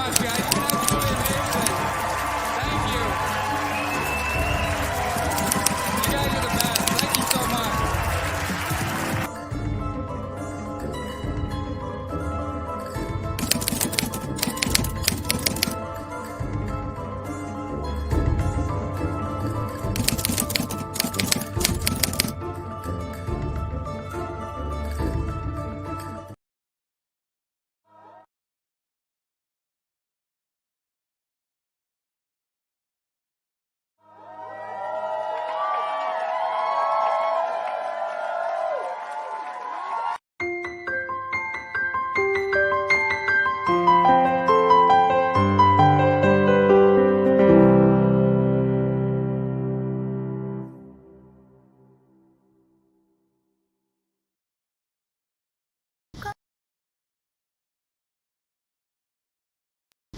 much, guys. You're absolutely amazing. Thank you. You guys are the best. Thank you so much.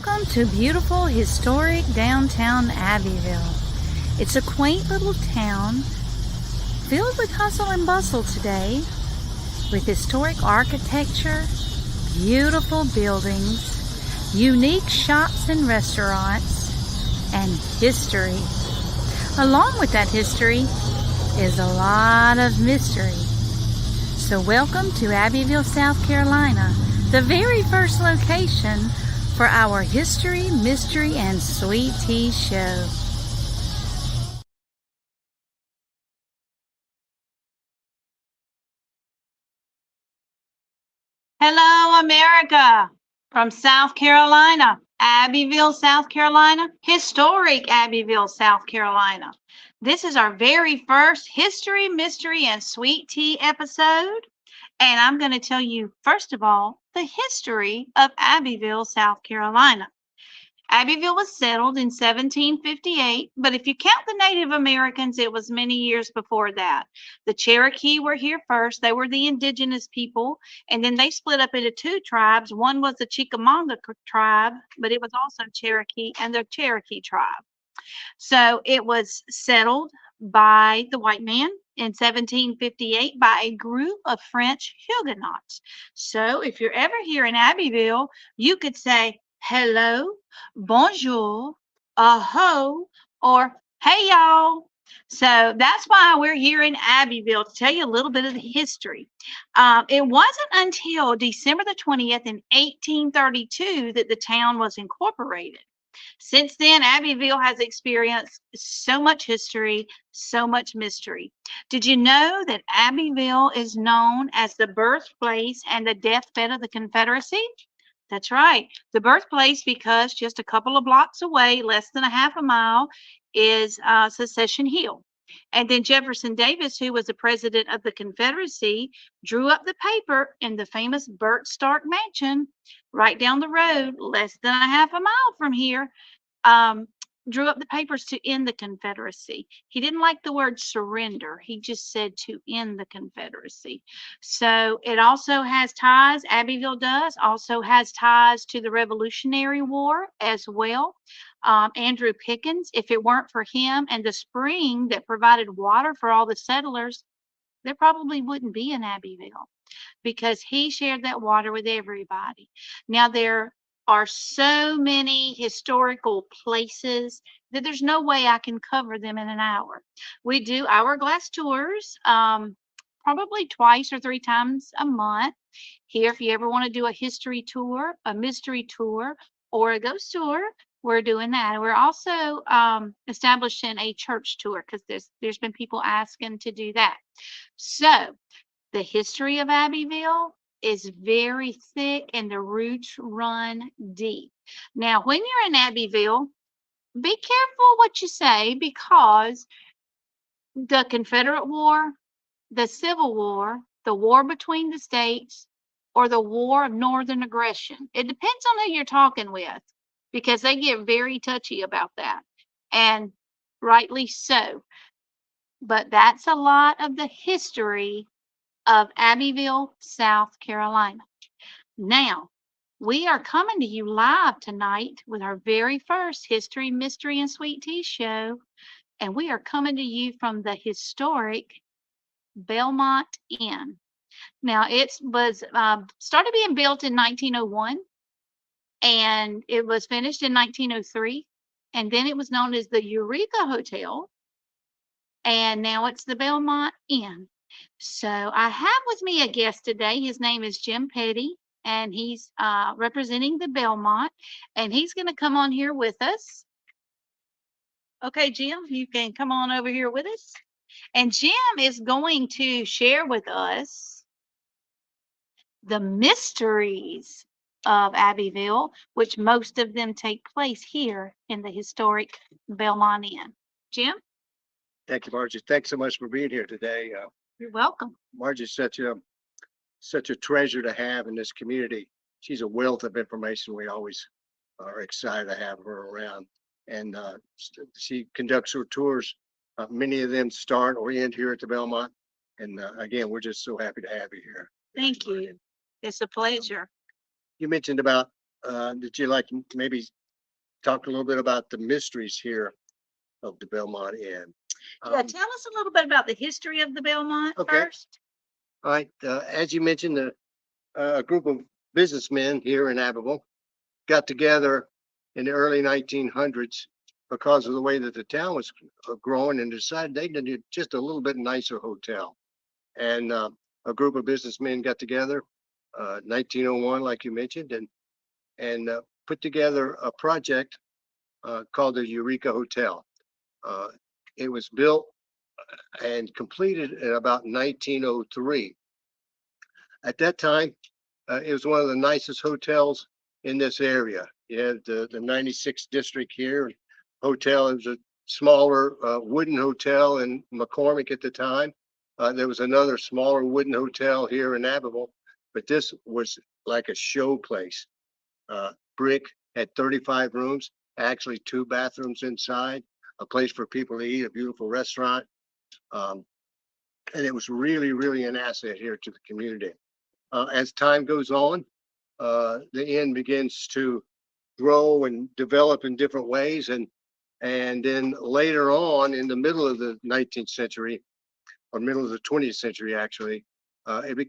Welcome to beautiful, historic downtown Abbeville. It's a quaint little town filled with hustle and bustle today, with historic architecture, beautiful buildings, unique shops and restaurants, and history. Along with that history is a lot of mystery. So welcome to Abbeville, South Carolina, the very first location for our History, Mystery, and Sweet Tea show. Hello, America, from South Carolina, Abbeville, South Carolina, historic Abbeville, South Carolina. This is our very first History, Mystery, and Sweet Tea episode. And I'm going to tell you, first of all, the history of Abbeville, South Carolina. Abbeville was settled in 1758, but if you count the Native Americans, it was many years before that. The Cherokee were here first. They were the indigenous people, and then they split up into two tribes. One was the Chickamauga tribe, but it was also Cherokee and the Cherokee tribe. So it was settled by the white man in 1758 by a group of French Huguenots. So if you're ever here in Abbeville, you could say hello, bonjour, aho, or hey y'all. So that's why we're here in Abbeville to tell you a little bit of the history. It wasn't until December the 20th in 1832 that the town was incorporated. Since then, Abbeville has experienced so much history, so much mystery. Did you know that Abbeville is known as the birthplace and the deathbed of the Confederacy? That's right, the birthplace, because just a couple of blocks away, less than a half a mile, is Secession Hill. And then Jefferson Davis, who was the president of the Confederacy, drew up the paper in the famous Burt Stark Mansion right down the road, less than a half a mile from here. Drew up the papers to end the Confederacy. He didn't like the word surrender. He just said to end the Confederacy. So it also has ties, Abbeville does, also has ties to the Revolutionary War as well. Andrew Pickens, if it weren't for him and the spring that provided water for all the settlers, there probably wouldn't be an Abbeville, because he shared that water with everybody. Now, there are so many historical places that there's no way I can cover them in an hour. We do hourglass tours probably twice or three times a month. Here, if you ever want to do a history tour, a mystery tour, or a ghost tour, we're doing that. We're also establishing a church tour, because there's been people asking to do that. So the history of Abbeville is very thick and the roots run deep. Now, when you're in Abbeville, be careful what you say, because the Confederate War, the Civil War, the war between the states, or the war of Northern aggression, it depends on who you're talking with, because they get very touchy about that, and rightly so. But that's a lot of the history of Abbeville, South Carolina. Now, we are coming to you live tonight with our very first History, Mystery, and Sweet Tea show, and we are coming to you from the historic Belmont Inn. Now, it was started being built in 1901, and it was finished in 1903. And then it was known as the Eureka Hotel, and now it's the Belmont Inn. So I have with me a guest today. His name is Jim Petty, and he's representing the Belmont, and he's going to come on here with us. Okay, Jim, you can come on over here with us. And Jim is going to share with us the mysteries of Abbeville, which most of them take place here in the historic Belmont Inn. Jim? Thank you, Margie. Thanks so much for being here today. You're welcome. Margie's such a treasure to have in this community. She's a wealth of information. We always are excited to have her around. And she conducts her tours. Many of them start or end here at the Belmont. And again, we're just so happy to have you here. Thank you. It's a pleasure. You mentioned about, did you like to maybe talk a little bit about the mysteries here of the Belmont Inn? Yeah, tell us a little bit about the history of the Belmont Okay. first. All right, as you mentioned, a group of businessmen here in Abbeville got together in the early 1900s because of the way that the town was growing, and decided they needed just a little bit nicer hotel. And a group of businessmen got together, 1901, like you mentioned, and put together a project called the Eureka Hotel. It was built and completed in about 1903. At that time, it was one of the nicest hotels in this area. You had the 96th district here hotel. It was a smaller wooden hotel in McCormick at the time. There was another smaller wooden hotel here in Abbeville, but this was like a show place. Brick, had 35 rooms, actually 2 bathrooms inside, a place for people to eat, a beautiful restaurant. And it was really, really an asset here to the community. As time goes on, the inn begins to grow and develop in different ways. And then later on, in the middle of the 19th century, or middle of the 20th century, actually, it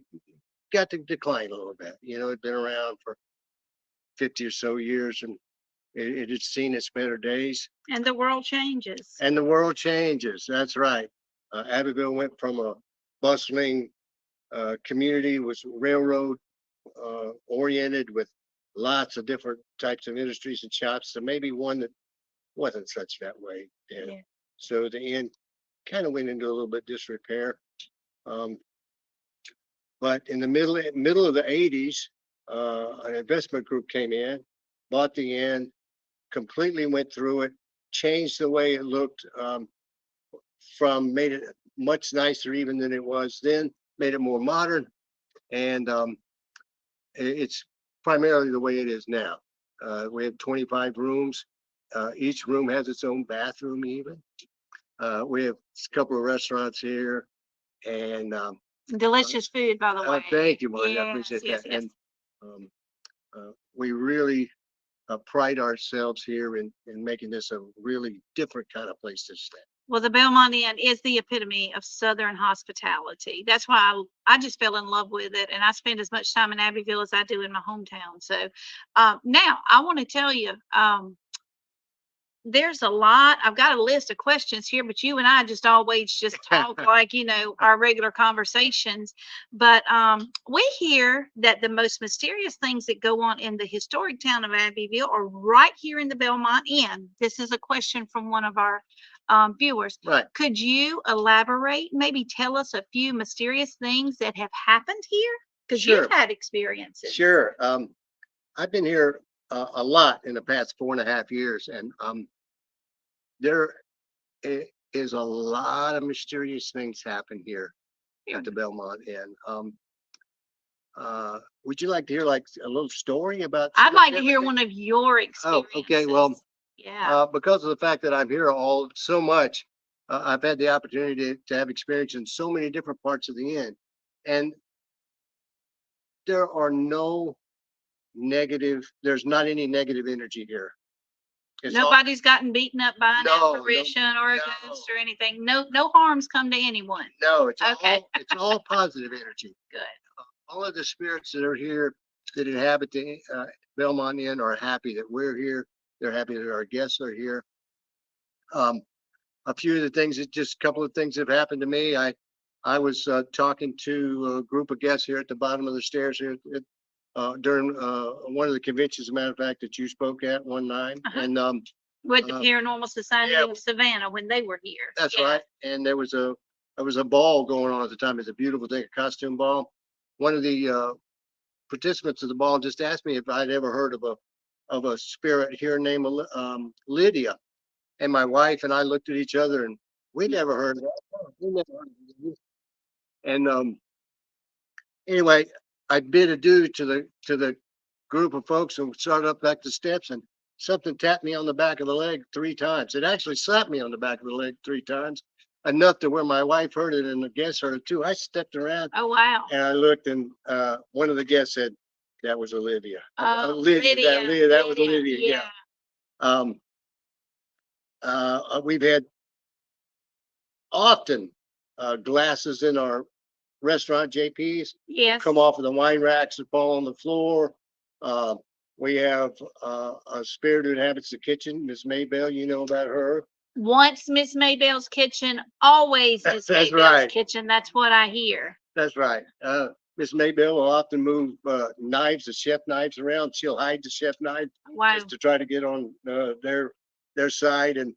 got to decline a little bit. You know, it'd been around for 50 or so years, and it had seen its better days. And the world changes. And the world changes. That's right. Abbeville went from a bustling community, was railroad oriented with lots of different types of industries and shops, to maybe one that wasn't such that way. Yeah. So the inn kind of went into a little bit disrepair. But in the middle of the 80s, an investment group came in, bought the inn, completely went through it, changed the way it looked, made it much nicer even than it was then, made it more modern, and it's primarily the way it is now. We have 25 rooms. Each room has its own bathroom even. We have a couple of restaurants here, and Delicious food, by the way. thank you, Marty. I Yes, appreciate yes, that. yes. And we really pride ourselves here in making this a really different kind of place to stay. Well, the Belmont Inn is the epitome of Southern hospitality. That's why I just fell in love with it, and I spend as much time in Abbeville as I do in my hometown. So now I want to tell you, there's a lot. I've got a list of questions here, but you and I just always just talk like, you know, our regular conversations. But we hear that the most mysterious things that go on in the historic town of Abbeville are right here in the Belmont Inn. This is a question from one of our viewers. Right. Could you elaborate, maybe tell us a few mysterious things that have happened here? Because Sure. you've had experiences. Sure. I've been here a lot in the past 4.5 years, and there is a lot of mysterious things happen here at the Belmont Inn. Would you like to hear like a little story about? I'd like to hear one of your experiences. Oh, okay. Well, yeah. because of the fact that I'm here so much, I've had the opportunity to have experience in so many different parts of the inn, and there are there's not any negative energy here. Nobody's gotten beaten up by an No, apparition or a no. ghost or anything. No harms come to anyone. No, it's Okay. it's all positive energy. Good. All of the spirits that are here that inhabit the Belmontian are happy that we're here. They're happy that our guests are here. A few of the things, just a couple of things have happened to me. I was talking to a group of guests here at the bottom of the stairs here during one of the conventions, as a matter of fact, that you spoke at one night. And With the Paranormal Society yeah. of Savannah when they were here. that's Yeah. right. And there was a ball going on at the time. It's a beautiful thing, a costume ball. One of the participants of the ball just asked me if I'd ever heard of a spirit here named Lydia. And my wife and I looked at each other, and we never heard of that. We never heard of it. And anyway, I bid adieu to the group of folks and started up back the steps, and something tapped me on the back of the leg 3 times. It actually slapped me on the back of the leg 3 times, enough to where my wife heard it and the guests heard it too. I stepped around. Oh, wow. And I looked, and one of the guests said, "That was Olivia." Oh, Lydia, that was Olivia. Yeah. We've had often glasses in our restaurant, JP's, Yes. come off of the wine racks and fall on the floor. We have a spirit who inhabits the kitchen, Miss Maybell. You know about her. Once Miss Maybell's kitchen, always Miss That's Maybell's right. kitchen. That's what I hear. That's right. Miss Maybell will often move knives, the chef knives around. She'll hide the chef knife Wow. just to try to get on their side. And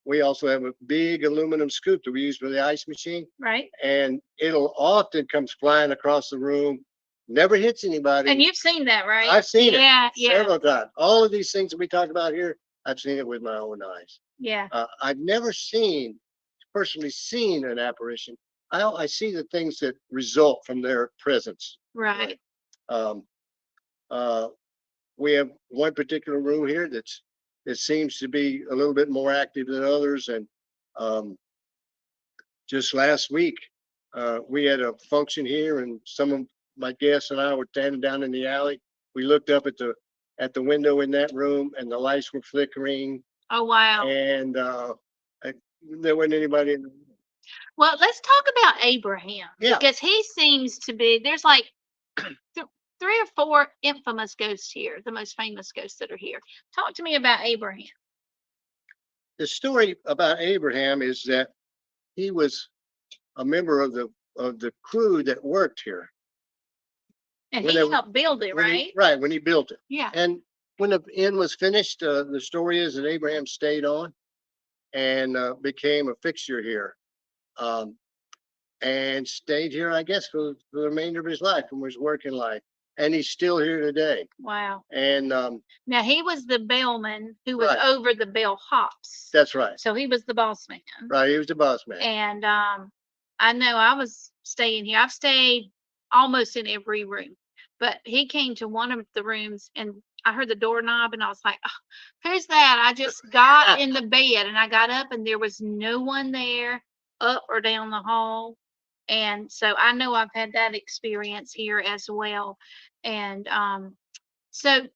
we also have a big aluminum scoop that we use for the ice machine. Right. And it'll often comes flying across the room, never hits anybody. And you've seen that, right? I've seen Yeah, it several times. All of these things that we talk about here, I've seen it with my own eyes. Yeah. I've never personally seen an apparition. I see the things that result from their presence. Right. We have one particular room here that seems to be a little bit more active than others. And just last week, we had a function here, and some of my guests and I were standing down in the alley. We looked up at the window in that room, and the lights were flickering. Oh, wow. And there wasn't anybody in the room. Well, let's talk about Abraham. Yeah. Because he seems to be, there's like 3 or 4 infamous ghosts here, the most famous ghosts that are here. Talk to me about Abraham. The story about Abraham is that he was a member of the crew that worked here. And When he they- helped build it, right? Right, when he built it. Yeah. And when the inn was finished, the story is that Abraham stayed on and became a fixture here. And stayed here, I guess, for the remainder of his life and his working life. And he's still here today. Wow. And Now he was the bellman who was Right. over the bellhops. that's right. So he was the boss man. Right, he was the boss man. And I know I was staying here. I've stayed almost in every room, but he came to one of the rooms and I heard the doorknob and I was like, oh, who's that? I just got in the bed and I got up and there was no one there up or down the hall. And so I know I've had that experience here as well. And so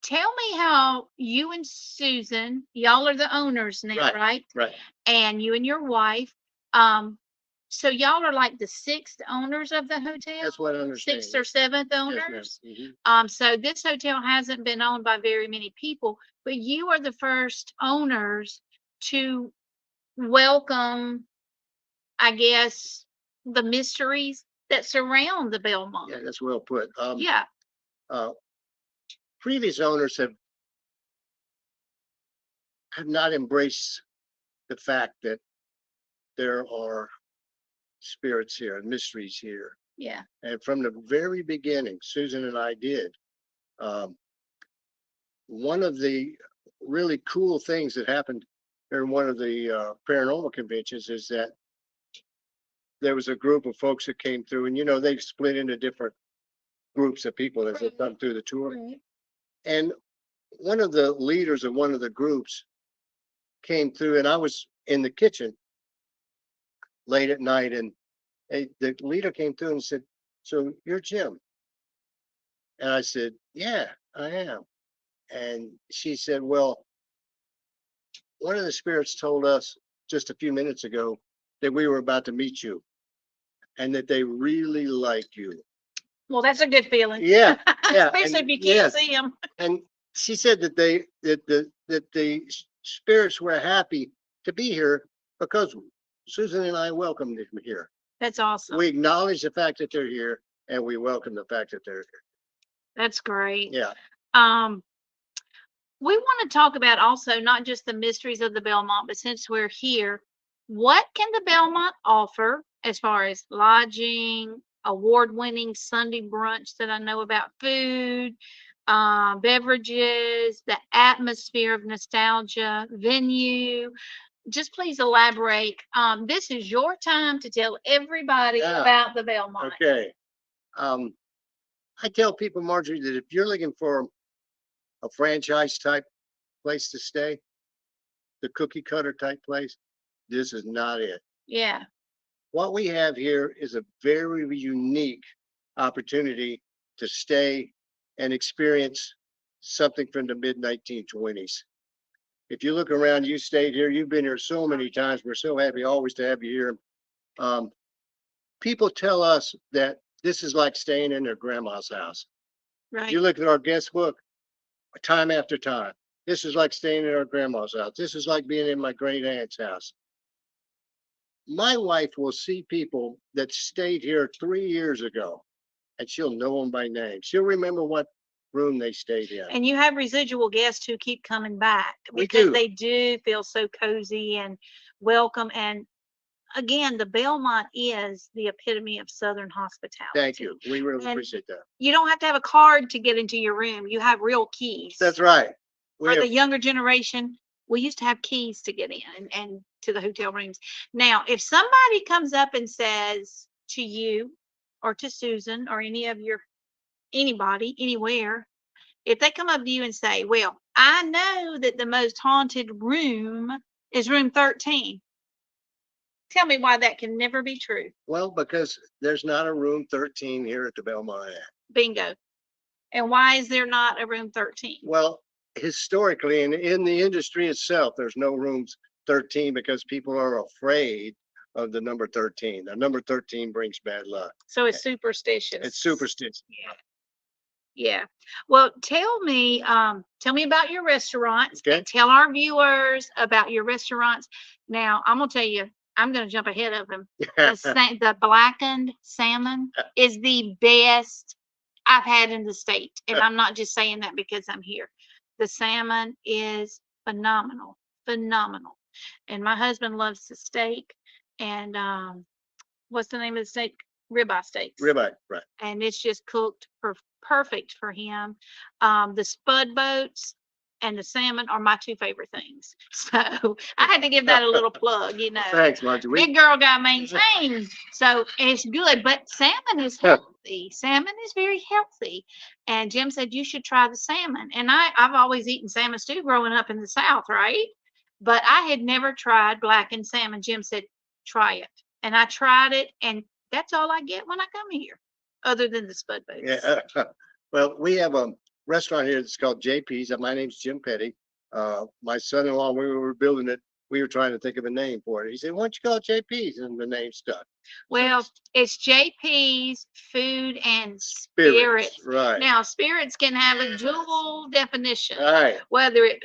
tell me how you and Susan, y'all are the owners now, Right. right? Right. And you and your wife. So y'all are like the 6th owners of the hotel? That's what I understand. 6th or 7th Yes, ma'am. owners? Mhm. So this hotel hasn't been owned by very many people, but you are the first owners to welcome, I guess, the mysteries that surround the Belmont. Yeah, that's well put. Yeah. Previous owners have not embraced the fact that there are spirits here and mysteries here. Yeah. And from the very beginning, Susan and I did. One of the really cool things that happened during one of the paranormal conventions is that there was a group of folks that came through, and they split into different groups of people as they come through the tour. Right. And one of the leaders of one of the groups came through, and I was in the kitchen late at night, and the leader came through and said, "So you're Jim?" And I said, "Yeah, I am." And she said, "Well, one of the spirits told us just a few minutes ago that we were about to meet you and that they really like you." Well, that's a good feeling. Yeah, yeah. Especially if and you can't yes, see them. and she said that the spirits were happy to be here because Susan and I welcomed them here. That's awesome. We acknowledge the fact that they're here and we welcome the fact that they're here. That's great. Yeah. We want to talk about also not just the mysteries of the Belmont, but since we're here, what can the Belmont offer as far as lodging, award-winning Sunday brunch that I know about, food, beverages, the atmosphere of nostalgia, venue. Just please elaborate. This is your time to tell everybody Yeah. about the Belmont. Okay. I tell people, Marjorie, that if you're looking for a franchise type place to stay, the cookie cutter type place, this is not it. Yeah. What we have here is a very unique opportunity to stay and experience something from the mid 1920s. If you look around, you stayed here, you've been here so many times. We're so happy always to have you here. People tell us that this is like staying in their grandma's house. Right. You look at our guest book time after time. This is like staying in our grandma's house. This is like being in my great aunt's house. My wife will see people that stayed here 3 years ago and she'll know them by name. She'll remember what room they stayed in. And you have residual guests who keep coming back We because do. they do feel so cozy and welcome. And again, the Belmont is the epitome of Southern hospitality. Thank you. We really And appreciate that. you don't have to have a card to get into your room. You have real keys. That's right. We For the have, younger generation, we used to have keys to get in and to the hotel rooms. Now, if somebody comes up and says to you or to Susan or anybody, anywhere, if they come up to you and say, well, I know that the most haunted room is room 13. Tell me why that can never be true. well, because there's not a room 13 here at the Belmont Inn. Bingo. And why is there not a room 13? Well, historically and in the industry itself, there's no rooms 13 because people are afraid of the number 13. The number 13 brings bad luck. So it's superstitious. It's superstitious. Yeah. Yeah. Well, tell me about your restaurants. Okay. And tell our viewers about your restaurants. Now, I'm gonna tell you, I'm gonna jump ahead of them. The blackened salmon is the best I've had in the state, and I'm not just saying that because I'm here. The salmon is phenomenal, phenomenal. And my husband loves the steak. And what's the name of the steak? Ribeye steaks. Ribeye, right. And it's just cooked perfect for him. The spud boats and the salmon are my two favorite things. So I had to give that a little plug, you know. Thanks, Marjorie. Big girl got maintained. So it's good, but salmon is healthy. Salmon is very healthy. And Jim said, you should try the salmon. And I've always eaten salmon stew growing up in the South, right? But I had never tried blackened salmon. Jim said, try it. And I tried it, and that's all I get when I come here, other than the spud boats. Yeah. Well, we have a restaurant here that's called JP's. My name's Jim Petty. My son-in-law, when we were building it, we were trying to think of a name for it. He said, why don't you call it JP's? And the name stuck. Well, it's JP's Food and Spirits. Right. Now, spirits can have a dual definition, All right. whether it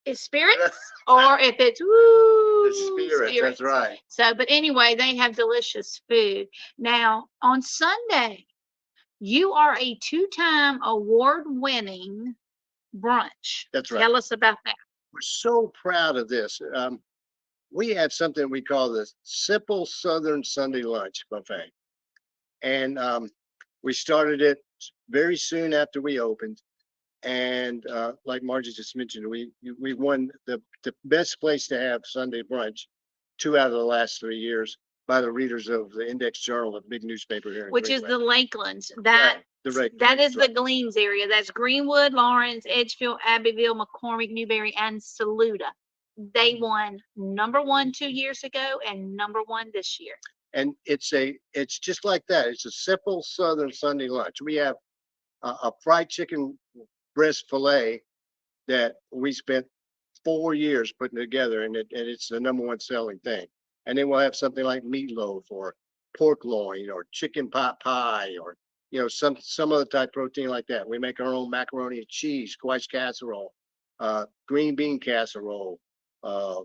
is spirits or if it's The spirits, that's right. So, but anyway, they have delicious food. Now, on Sunday, you are a two-time award-winning brunch. That's right. Tell us about that. We're so proud of this. We have something we call the Simple Southern Sunday Lunch Buffet. And we started it very soon after we opened. And like Margie just mentioned, we won the best place to have Sunday brunch 2 out of the last 3 years by the readers of the Index Journal, a big newspaper here in Which is Greenland. the Lakelands. That is the Gleens area. That's Greenwood, Lawrence, Edgefield, Abbeville, McCormick, Newberry, and Saluda. They won number 1 2 years ago and number 1 this year. And it's just like that. It's a simple Southern Sunday lunch. We have a fried chicken breast fillet that we spent 4 years putting together, and it's the number 1 selling thing. And then we'll have something like meatloaf or pork loin or chicken pot pie or you know, some other type protein like that. We make our own macaroni and cheese, squash casserole, green bean casserole, uh,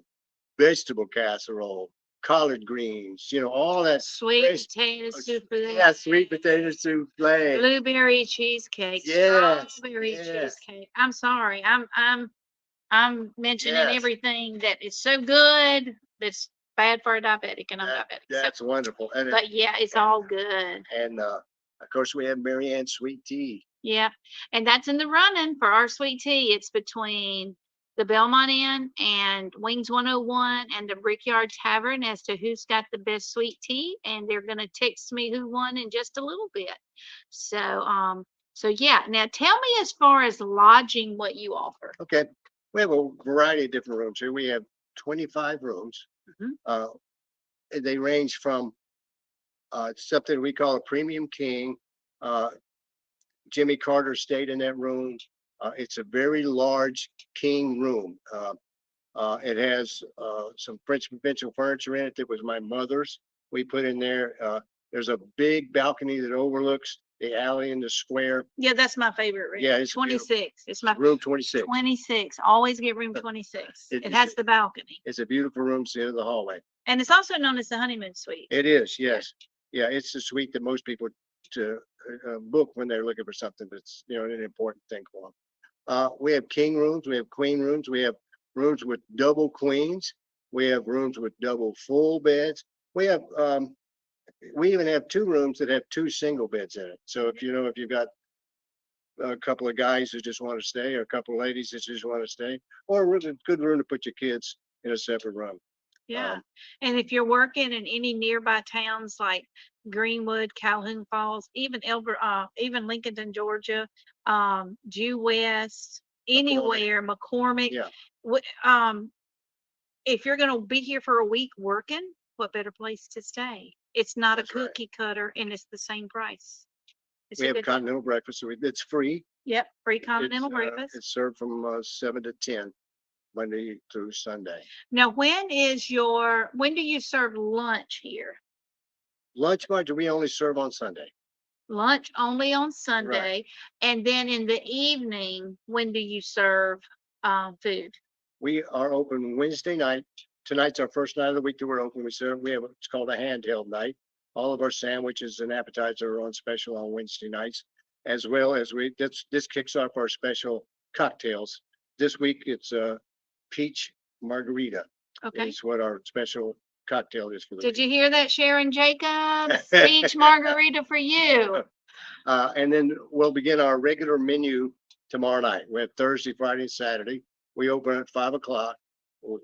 vegetable casserole, collard greens, you know, all that Sweet fresh. potato souffle. Yeah, sweet potato souffle. Blueberry cheesecake. Yes, Strawberry yes. cheesecake. I'm sorry. I'm mentioning Yes. everything that is so good that's bad for a diabetic, and I'm diabetic. So, That's wonderful. And, but yeah, it's all good. of course, we have Marianne's sweet tea. Yeah. And that's in the running for our sweet tea. It's between the Belmont Inn and Wings 101 and the Brickyard Tavern as to who's got the best sweet tea. And they're going to text me who won in just a little bit. So yeah. Now tell me, as far as lodging, what you offer. Okay. We have a variety of different rooms here. We have 25 rooms. Mhm. They range from something we call a premium king. Jimmy Carter stayed in that room. It's a very large king room. It has some French provincial furniture in it that was my mother's. We put in there. There's a big balcony that overlooks the alley and the square. Yeah, that's my favorite room. Yeah, it's beautiful. 26. It's my Room 26. 26. Always get room 26. It It's- has the balcony. It's a beautiful room, it's the end of the hallway. And it's also known as the honeymoon suite. It is, yes. Yeah, it's the suite that most people to book when they're looking for something that's, you know, an important thing for them. We have king rooms, we have queen rooms, we have rooms with double queens, we have rooms with double full beds. We even have 2 rooms that have 2 single beds in it. So if you've got a couple of guys who just want to stay, or a couple of ladies that just want to stay, or a really good room to put your kids in a separate room. Yeah. And if you're working in any nearby towns like Greenwood, Calhoun Falls, even even Lincolnton, Georgia, Due West, anywhere, McCormick. Yeah. If you're going to be here for a week working, what better place to stay? It's not That's a right. cookie cutter, and it's the same price. It's We a have good deal. continental breakfast, so it's free. Yep, free continental It's, breakfast. It's served from 7 to 10, Monday through Sunday. Now, when do you serve lunch here? Lunch, Marjorie, we only serve on Sunday. Lunch only on Sunday. And then in the evening, when do you serve food? We are open Wednesday night. Tonight's our first night of the week that we're open. We have what's called a handheld night. All of our sandwiches and appetizers are on special on Wednesday nights, as well as this kicks off our special cocktails. This week it's a peach margarita. Okay. Is what our special cocktail is for the Did week. you hear that, Sharon Jacobs? Peach margarita for you. And then we'll begin our regular menu tomorrow night. We have Thursday, Friday, and Saturday. We open at 5 o'clock.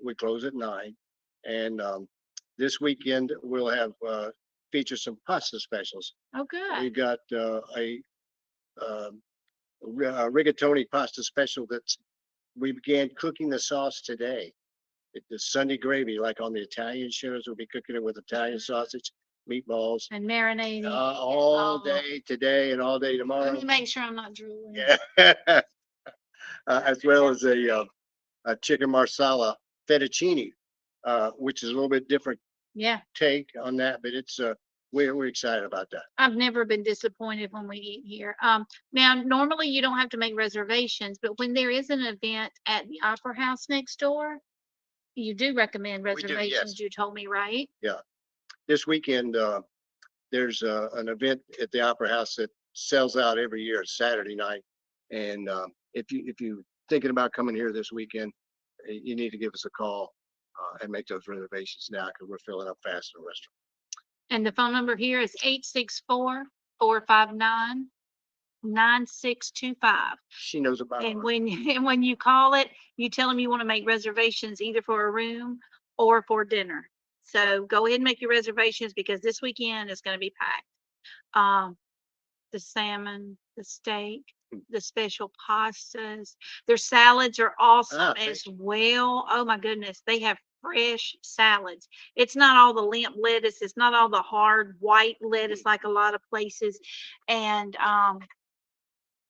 We close at 9. And this weekend we'll have feature some pasta specials. Oh, good. We've got a rigatoni pasta special we began cooking the sauce today. The Sunday gravy, like on the Italian shows, we'll be cooking it with Italian sausage, meatballs, And marinating. all day today and all day Let tomorrow. me make sure I'm not drooling. Yeah. As well as a chicken marsala fettuccine, which is a little bit different Yeah. take on that, but it's we're excited about that. I've never been disappointed when we eat here. Now normally you don't have to make reservations, but when there is an event at the Opera House next door, you do recommend We do, yes. reservations. You told me, right? This weekend, there's an event at the Opera House that sells out every year. It's Saturday night, and if you thinking about coming here this weekend, you need to give us a call and make those reservations now, because we're filling up fast in the restaurant. And the phone number here is 864-459-9625. She knows about And it. when you call it, you tell them you want to make reservations either for a room or for dinner. So go ahead and make your reservations, because this weekend is going to be packed. The salmon, the steak, the special pastas, their salads are awesome as well. Oh my goodness, they have fresh salads. It's not all the limp lettuce. It's not all the hard white lettuce like a lot of places. And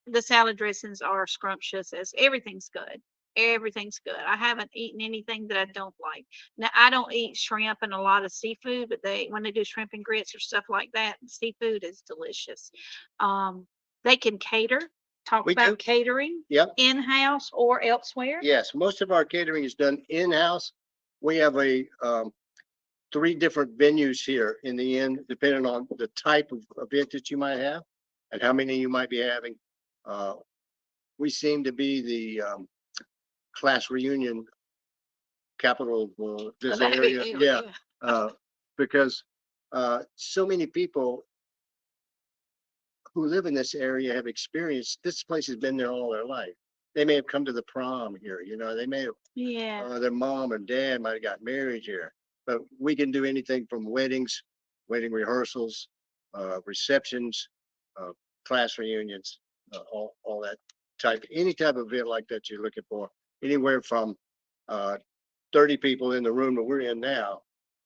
the salad dressings are scrumptious, as everything's good. Everything's good. I haven't eaten anything that I don't like. Now, I don't eat shrimp and a lot of seafood, but when they do shrimp and grits or stuff like that, seafood is delicious. They can cater. Talk We do. about catering Yep. in-house or elsewhere. Yes, most of our catering is done in-house. We have 3 different venues here in the inn, depending on the type of event that you might have and how many you might be having. We seem to be the class reunion capital of this Of area. Abbeville, Yeah, because so many people who live in this area have experienced, this place has been there all their life. They may have come to the prom here, they may have, Yeah. their mom and dad might have got married here. But we can do anything from weddings, wedding rehearsals, receptions, class reunions, all that any type of event like that you're looking for. Anywhere from 30 people in the room that we're in now,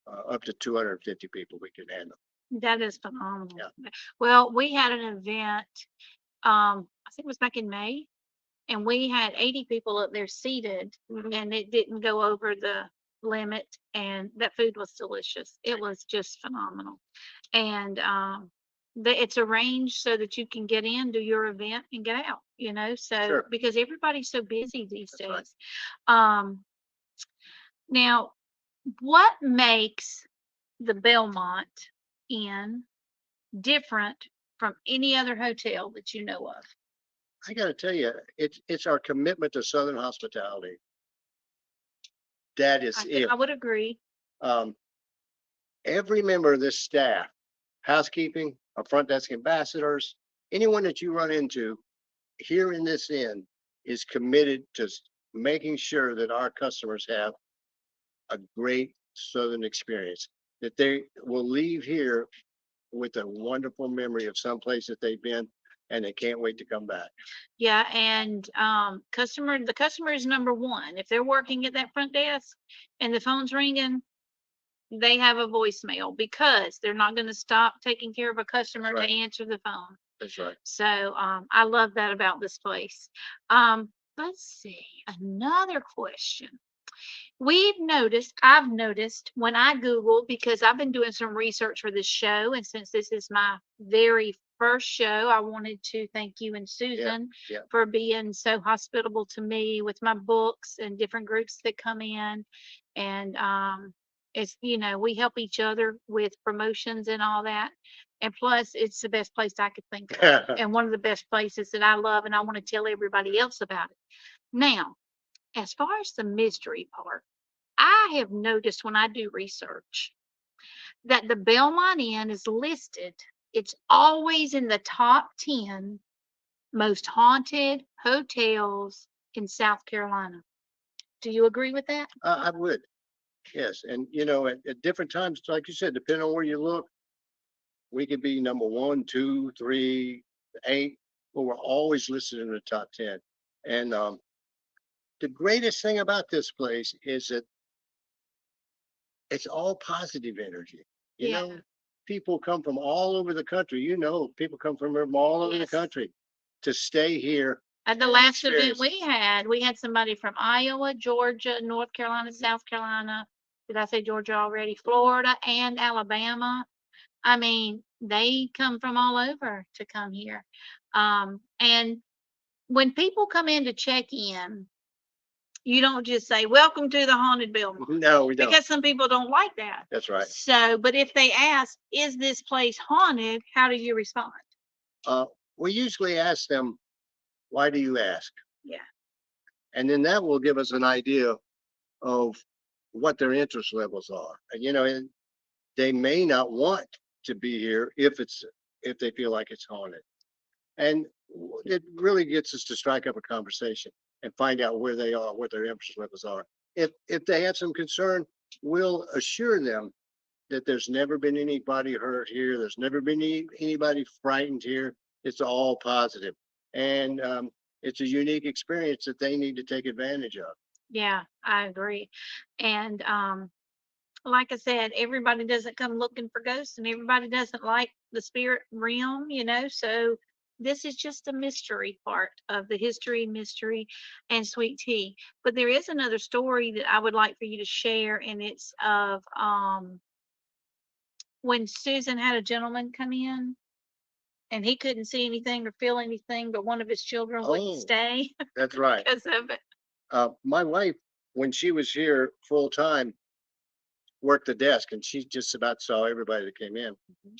up to 250 people we can handle. That is phenomenal. Yeah. Well, we had an event, I think it was back in May, and we had 80 people up there seated, and it didn't go over the limit, and that food was delicious. It was just phenomenal. And it's arranged so that you can get in, do your event, and get out, so Sure. because everybody's so busy these That's right. days. Now, what makes the Belmont Inn different from any other hotel that you know of? I got to tell you, it's our commitment to Southern hospitality. That is it. I would agree. Every member of this staff, housekeeping, our front desk ambassadors, anyone that you run into here in this inn is committed to making sure that our customers have a great Southern experience, that they will leave here with a wonderful memory of some place that they've been and they can't wait to come back. Yeah, and the customer is number one. If they're working at that front desk and the phone's ringing, they have a voicemail because they're not going to stop taking care of a customer Right. to answer the phone. That's right. So I love that about this place. Let's see, another question. I've noticed when I Google, because I've been doing some research for this show, and since this is my very first show, I wanted to thank you and Susan yeah. for being so hospitable to me with my books and different groups that come in. And it's, we help each other with promotions and all that. And plus, it's the best place I could think of, and one of the best places that I love, and I want to tell everybody else about it. Now, as far as the mystery part, I have noticed when I do research that the Belmont Inn is listed. It's always in the top 10 most haunted hotels in South Carolina. Do you agree with that? I would. Yes. And, at different times, like you said, depending on where you look, we could be number 1, 2, 3, 8, but we're always listed in the top 10. And the greatest thing about this place is that it's all positive energy. Yeah. People come from all over the country. People come from all over the Yes. country to stay here. At the last event we had somebody from Iowa, Georgia, North Carolina, South Carolina. Did I say Georgia already? Florida and Alabama. I mean, they come from all over to come here. And when people come in to check in, you don't just say, "Welcome to the haunted Belmont." No, we don't. Because some people don't like that. That's right. So, but if they ask, "Is this place haunted?" How do you respond? We usually ask them, "Why do you ask?" Yeah. And then that will give us an idea of what their interest levels are. And, they may not want to be here if they feel like it's haunted. And it really gets us to strike up a conversation and find out where they are, what their interest levels are. If they have some concern, we'll assure them that there's never been anybody hurt here. There's never been anybody frightened here. It's all positive. And it's a unique experience that they need to take advantage of. Yeah, I agree. And like I said, everybody doesn't come looking for ghosts, and everybody doesn't like the spirit realm, so This is just the mystery part of the history, mystery, and sweet tea. But there is another story that I would like for you to share, and it's of when Susan had a gentleman come in and he couldn't see anything or feel anything, but one of his children wouldn't Oh, stay that's right. because of it. My wife, when she was here full time, worked the desk and she just about saw everybody that came in.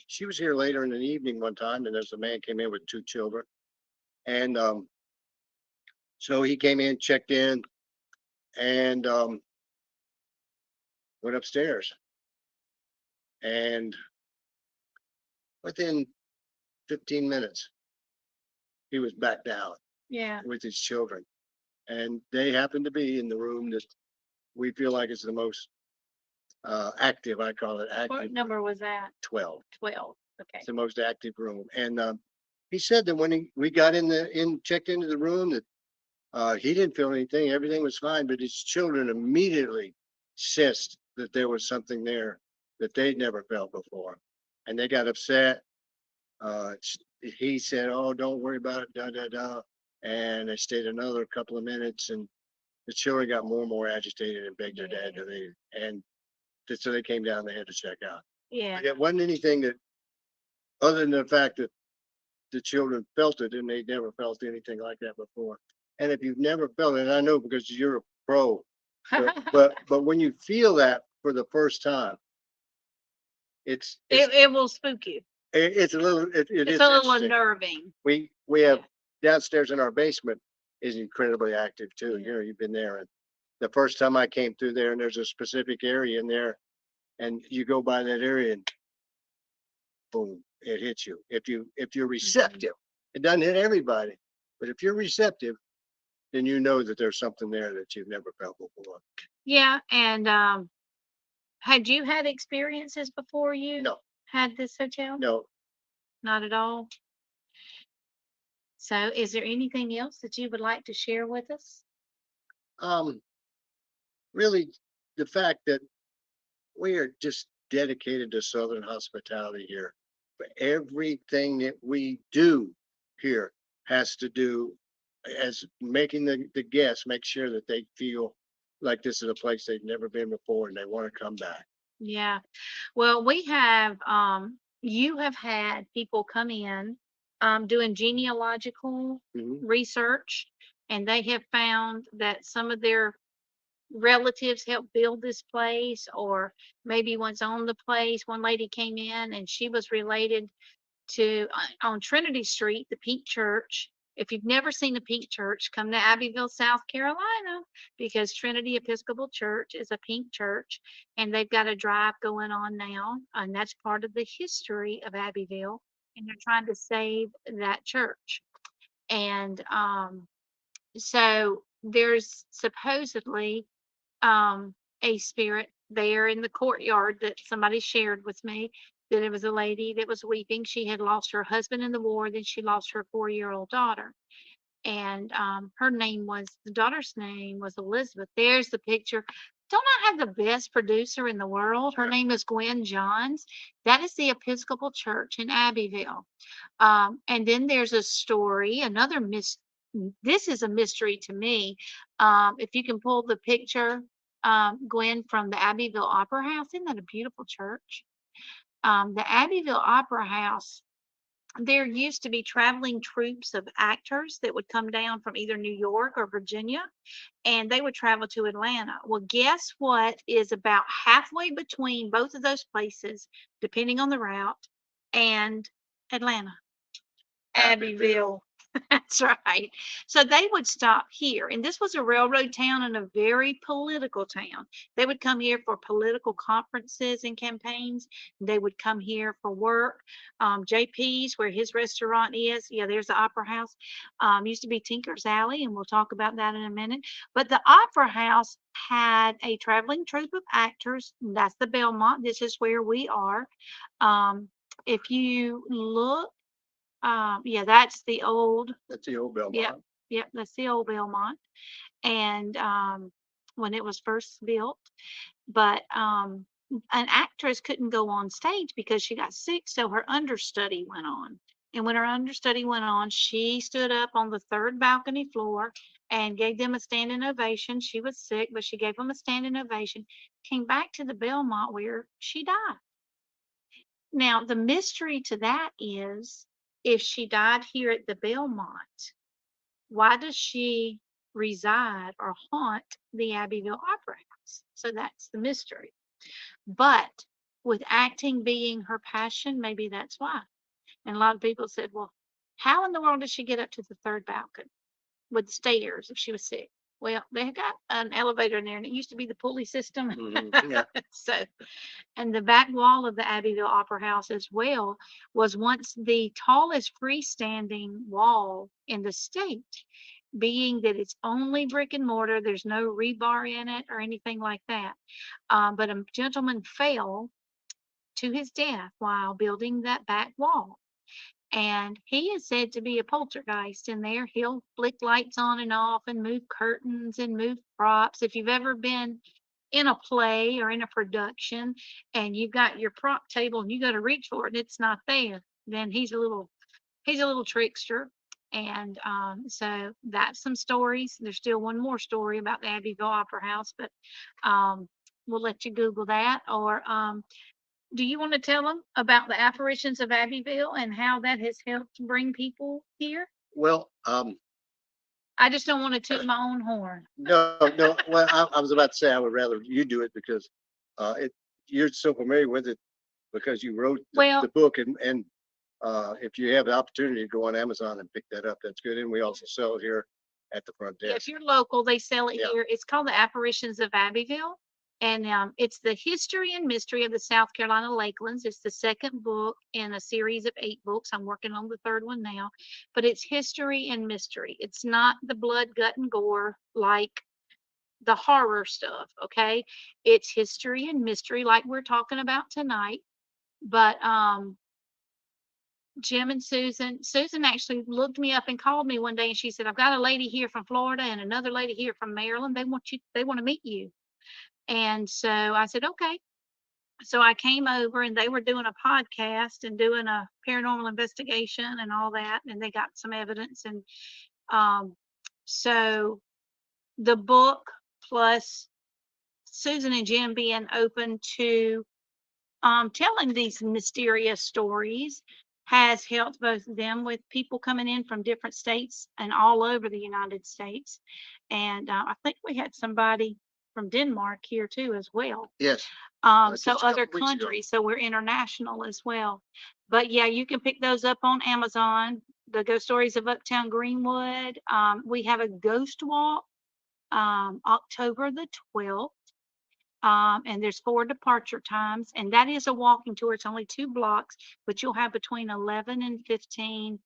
She was here later in the evening one time and there's a man came in with two children. And so he came in, checked in, and went upstairs. And within 15 minutes, he was back down Yeah. with his children. And they happened to be in the room that we feel like is the most active. I call it What active. number was that? 12. 12. Okay. It's the most active room. And he said that when we got checked into the room, that he didn't feel anything. Everything was fine, but his children immediately sensed that there was something there that they'd never felt before. And they got upset. He said, "Oh, don't worry about it, da da da." And they stayed another couple of minutes, and the children got more and more agitated and begged their dad to leave. And so they came down. They had to check out. Yeah. But it wasn't anything that, other than the fact that the children felt it, and they'd never felt anything like that before. And if you've never felt it, and I know because you're a pro, but when you feel that for the first time, it's It will spook you. it's a little it It's is a little interesting. unnerving. We have downstairs in our basement is incredibly active too. Yeah. You know, you've been there, and the first time I came through there, and there's a specific area in there, and you go by that area, and boom, it hits you. If you're receptive, it doesn't hit everybody, but if you're receptive, then you know that there's something there that you've never felt before. Yeah. And had you had experiences before you No, had this hotel? no. Not at all. So is there anything else that you would like to share with us? Um, really, the fact that we are just dedicated to Southern hospitality here. But everything that we do here has to do as making the guests make sure that they feel like this is a place they've never been before and they want to come back. Yeah. Well, we have you have had people come in doing genealogical Mhm. research, and they have found that some of their relatives helped build this place, or maybe once owned the place. One lady came in and she was related to on Trinity Street, the Pink Church. If you've never seen the Pink Church, come to Abbeville, South Carolina, because Trinity Episcopal Church is a pink church, and they've got a drive going on now, and that's part of the history of Abbeville, and they're trying to save that church. And so there's supposedly a spirit there in the courtyard that somebody shared with me, that it was a lady that was weeping. She had lost her husband in the war, then she lost her 4-year-old daughter. And the daughter's name was Elizabeth. There's the picture. Don't I have the best producer in the world? Her name is Gwen Johns. That is the Episcopal Church in Abbeville. And then there's a story, this is a mystery to me. If you can pull the picture, Gwen, from the Abbeville Opera House. Isn't that a beautiful church? The Abbeville Opera House, there used to be traveling troops of actors that would come down from either New York or Virginia, and they would travel to Atlanta. Well, guess what is about halfway between both of those places, depending on the route, and Atlanta? Abbeville. That's right. So they would stop here, and this was a railroad town and a very political town. They would come here for political conferences and campaigns. They would come here for work. JP's, where his restaurant is, yeah, there's the Opera House. Used to be Tinker's Alley, and we'll talk about that in a minute. But the Opera House had a traveling troupe of actors. That's the Belmont. This is where we are. If you look, yeah, that's the old, That's the old Belmont. yep, that's the old Belmont. And when it was first built, but an actress couldn't go on stage because she got sick, so her understudy went on. And when her understudy went on, she stood up on the third balcony floor and gave them a standing ovation. She was sick, but she gave them a standing ovation, came back to the Belmont where she died. Now, the mystery to that is, if she died here at the Belmont, why does she reside or haunt the Abbeville Opera House? So that's the mystery. But with acting being her passion, maybe that's why. And a lot of people said, well, how in the world did she get up to the third balcony with stairs if she was sick? Well, they had got an elevator in there, and it used to be the pulley system. Yeah. So, and the back wall of the Abbeville Opera House as well was once the tallest freestanding wall in the state, being that it's only brick and mortar. There's no rebar in it or anything like that. But a gentleman fell to his death while building that back wall. And he is said to be a poltergeist in there. He'll flick lights on and off and move curtains and move props. If you've ever been in a play or in a production and you've got your prop table and you go to reach for it and it's not there, then he's a little trickster. And so that's some stories. There's still one more story about the Abbeville Opera House, but we'll let you Google that. Or do you want to tell them about the apparitions of Abbeville and how that has helped bring people here? Well, I just don't want to toot my own horn. no. Well, I was about to say I would rather you do it because you're so familiar with it because you wrote the book, and if you have the opportunity to go on Amazon and pick that up, that's good. And we also sell it here at the front desk. If you're local, they sell it here. It's called The Apparitions of Abbeville. And it's the history and mystery of the South Carolina Lakelands. It's the second book in a series of 8 books. I'm working on the third one now, but it's history and mystery. It's not the blood, gut, and gore like the horror stuff. Okay. It's history and mystery like we're talking about tonight. But Jim and Susan actually looked me up and called me one day, and she said, I've got a lady here from Florida and another lady here from Maryland. They want to meet you. And so I said, okay. So I came over, and they were doing a podcast and doing a paranormal investigation and all that. And they got some evidence. And so the book plus Susan and Jim being open to telling these mysterious stories has helped both of them with people coming in from different states and all over the United States. And I think we had somebody from Denmark here too as well. Yes. So other countries. So we're international as well. But yeah, you can pick those up on Amazon. The Ghost Stories of Uptown Greenwood. We have a ghost walk October the 12th. And there's 4 departure times, and that is a walking tour. It's only 2 blocks, but you'll have between 11 and 15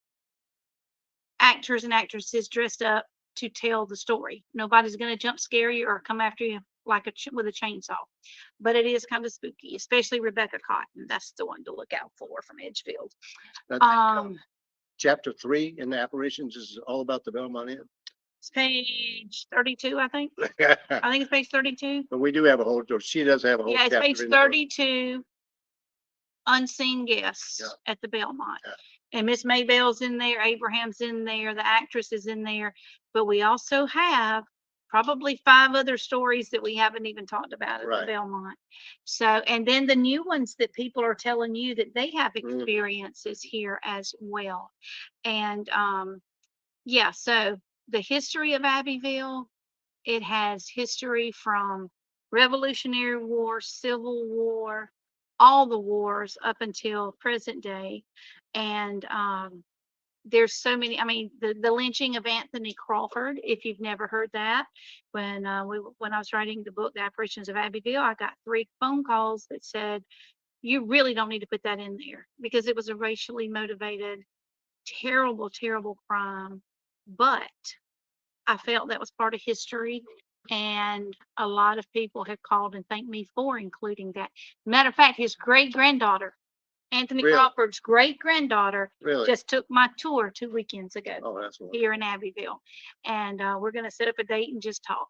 actors and actresses dressed up to tell the story. Nobody's going to jump scare you or come after you like with a chainsaw, but it is kind of spooky, especially Rebecca Cotton. That's the one to look out for from Edgefield. Chapter 3 in the apparitions is all about the Belmont Inn. It's page 32, I think. I think it's page 32. But we do have a whole, she does have a whole chapter. Yeah, it's page 32, unseen guests at the Belmont. Yeah. And Miss Maybell's in there, Abraham's in there, the actress is in there. But we also have probably 5 other stories that we haven't even talked about at the Belmont. So, and then the new ones that people are telling you that they have experiences here as well. And yeah, so the history of Abbeville, it has history from Revolutionary War, Civil War, all the wars up until present day. And there's so many. I mean, the lynching of Anthony Crawford, if you've never heard that, when I was writing the book, The Apparitions of Abbeville, I got 3 phone calls that said, you really don't need to put that in there because it was a racially motivated, terrible, terrible crime. But I felt that was part of history, and a lot of people have called and thanked me for including that. Matter of fact, his great-granddaughter, Anthony Crawford's great-granddaughter, just took my tour 2 weekends ago here in Abbeville. And we're going to set up a date and just talk.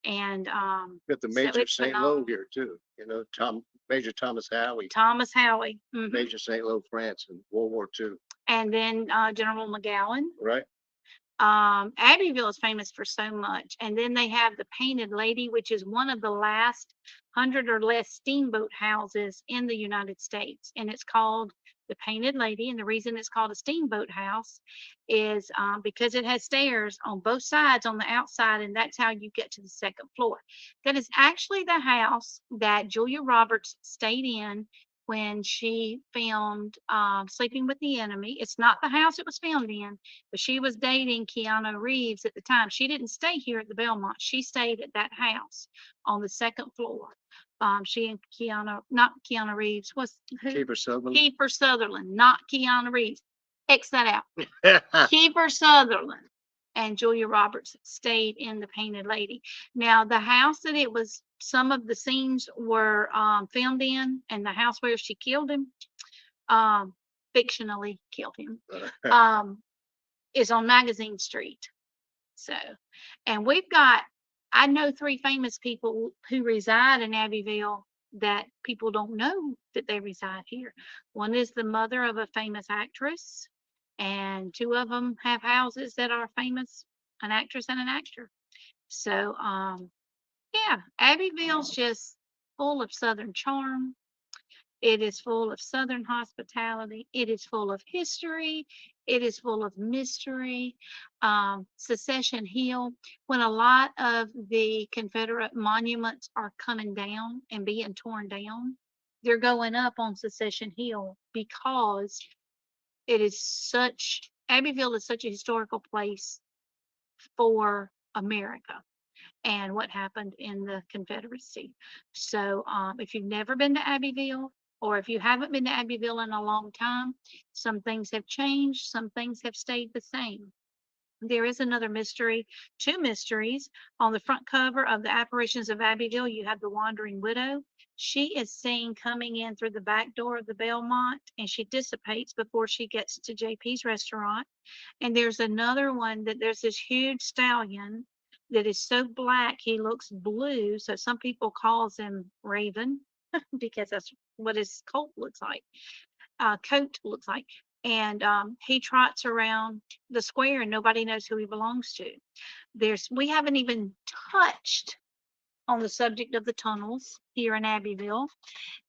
And got the Major St. Lo here too. You know, Tom Major Thomas Howie, Thomas Howie. Major St. Lo, France in World War II, And then General McGowan. right? Abbeville is famous for so much. And then they have the Painted Lady, which is one of the last 100 or less steamboat houses in the United States. And it's called the Painted Lady. And the reason it's called a steamboat house is because it has stairs on both sides on the outside. And that's how you get to the second floor. That is actually the house that Julia Roberts stayed in when she filmed Sleeping with the Enemy. It's not the house it was filmed in, but she was dating Keanu Reeves at the time. She didn't stay here at the Belmont. She stayed at that house on the second floor. She and Keanu, not Keanu Reeves, was who? Kiefer Sutherland. Kiefer Sutherland, not Keanu Reeves. X that out. Kiefer Sutherland and Julia Roberts stayed in the Painted Lady. Now, the house that it was, some of the scenes were filmed in, and the house where she killed him, fictionally killed him, is on Magazine Street. So, and we've got, I know 3 famous people who reside in Abbeville that people don't know that they reside here. One is the mother of a famous actress, and 2 of them have houses that are famous, an actress and an actor. So, yeah, Abbeville's just full of Southern charm. It is full of Southern hospitality. It is full of history. It is full of mystery. Secession Hill, when a lot of the Confederate monuments are coming down and being torn down, they're going up on Secession Hill because it is such, Abbeville is such a historical place for America and what happened in the Confederacy. So if you've never been to Abbeville, or if you haven't been to Abbeville in a long time, some things have changed, some things have stayed the same. There is another mystery, 2 mysteries. On the front cover of the Apparitions of Abbeville, you have the Wandering Widow. She is seen coming in through the back door of the Belmont, and she dissipates before she gets to JP's restaurant. And there's another one that there's this huge stallion that is so black he looks blue. So some people calls him Raven because that's what his coat looks like. And he trots around the square and nobody knows who he belongs to. We haven't even touched on the subject of the tunnels here in Abbeville.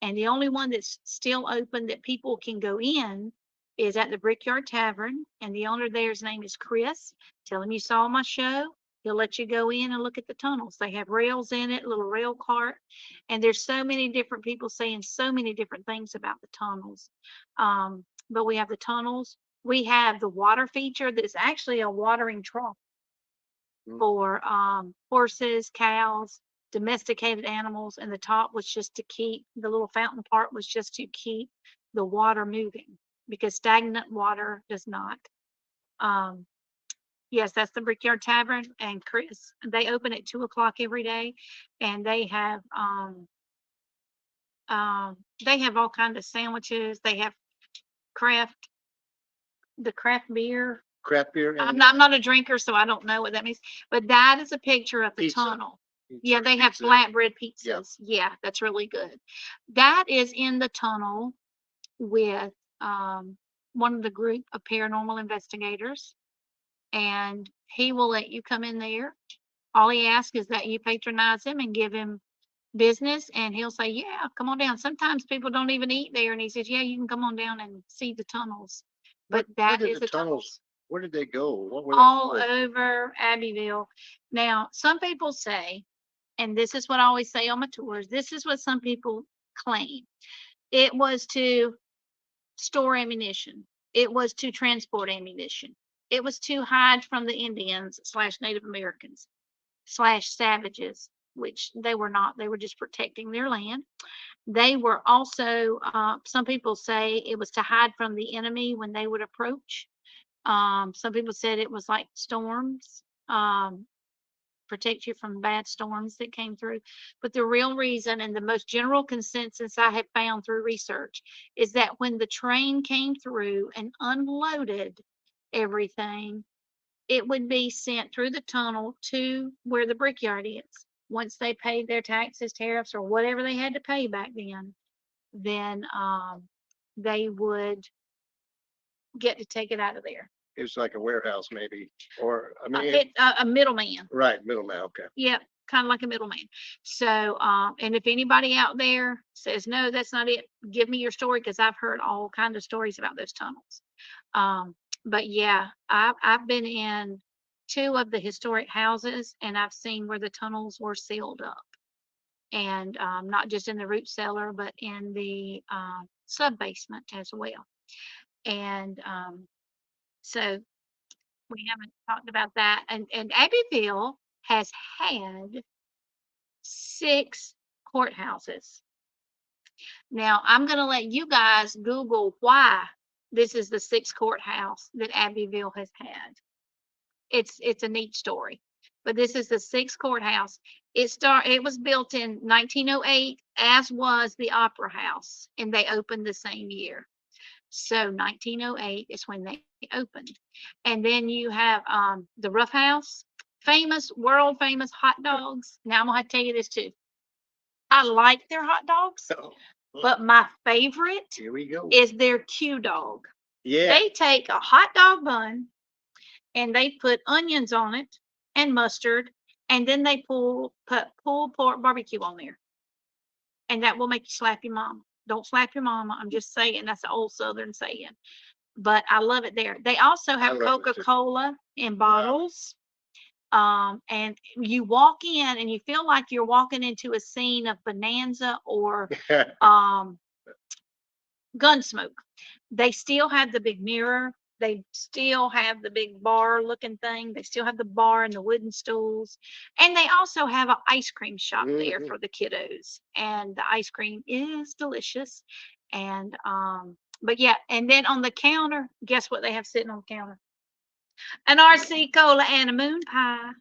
And the only one that's still open that people can go in is at the Brickyard Tavern. And the owner there's name is Chris. Tell him you saw my show. He'll let you go in and look at the tunnels. They have rails in it, little rail cart. And there's so many different people saying so many different things about the tunnels. But we have the tunnels. We have the water feature that's actually a watering trough for horses, cows, domesticated animals. And the top was just to keep, the little fountain part was just to keep the water moving because stagnant water does not. Yes, that's the Brickyard Tavern and Chris. They open at 2 o'clock every day, and they have all kinds of sandwiches. They have the craft beer. Craft beer. I'm not a drinker, so I don't know what that means. But that is a picture of the Pizza. tunnel. Pizza. Yeah, they have Pizza. flatbread pizzas. Yeah, that's really good. That is in the tunnel with one of the group of paranormal investigators. And he will let you come in there. All he asks is that you patronize him and give him business, and he'll say, yeah, come on down. Sometimes people don't even eat there, and he says, yeah, you can come on down and see the tunnels. But that is the tunnels. Where did they go? What were they All for? over Abbeville. Now, some people say, and this is what I always say on my tours, this is what some people claim. It was to store ammunition. It was to transport ammunition. It was to hide from the Indians / Native Americans / savages, which they were not. They were just protecting their land. They were also, some people say it was to hide from the enemy when they would approach. Some people said it was like storms, protect you from bad storms that came through. But the real reason and the most general consensus I have found through research is that when the train came through and unloaded everything, it would be sent through the tunnel to where the brickyard is. Once they paid their taxes, tariffs, or whatever they had to pay back then, then they would get to take it out of there. It was like a warehouse maybe, or, I mean, A middleman. right, middleman, okay. Yep, kind of like a middleman. So, and if anybody out there says, no, that's not it, give me your story, because I've heard all kinds of stories about those tunnels. But yeah, I've been in 2 of the historic houses, and I've seen where the tunnels were sealed up. And not just in the root cellar, but in the sub basement as well. And so we haven't talked about that. And Abbeville has had 6 courthouses. Now, I'm going to let you guys Google why this is the 6th courthouse that Abbeville has had. It's a neat story, but this is the 6th courthouse. It was built in 1908, as was the Opera House, and they opened the same year. So 1908 is when they opened. And then you have the Rough House, world famous hot dogs. Now I'm gonna have to tell you this too. I like their hot dogs, but my favorite Here we go. is their Q dog. Yeah. They take a hot dog bun and they put onions on it and mustard, and then they put pulled pork barbecue on there. And that will make you slap your mama. Don't slap your mama. I'm just saying, that's an old Southern saying. But I love it there. They also have Coca-Cola in bottles. And you walk in and you feel like you're walking into a scene of Bonanza or Gunsmoke. They still have the big mirror. They still have the big bar looking thing. They still have the bar and the wooden stools. And they also have an ice cream shop there for the kiddos. And the ice cream is delicious. And but yeah, and then on the counter, guess what they have sitting on the counter? An RC cola and a moon pie.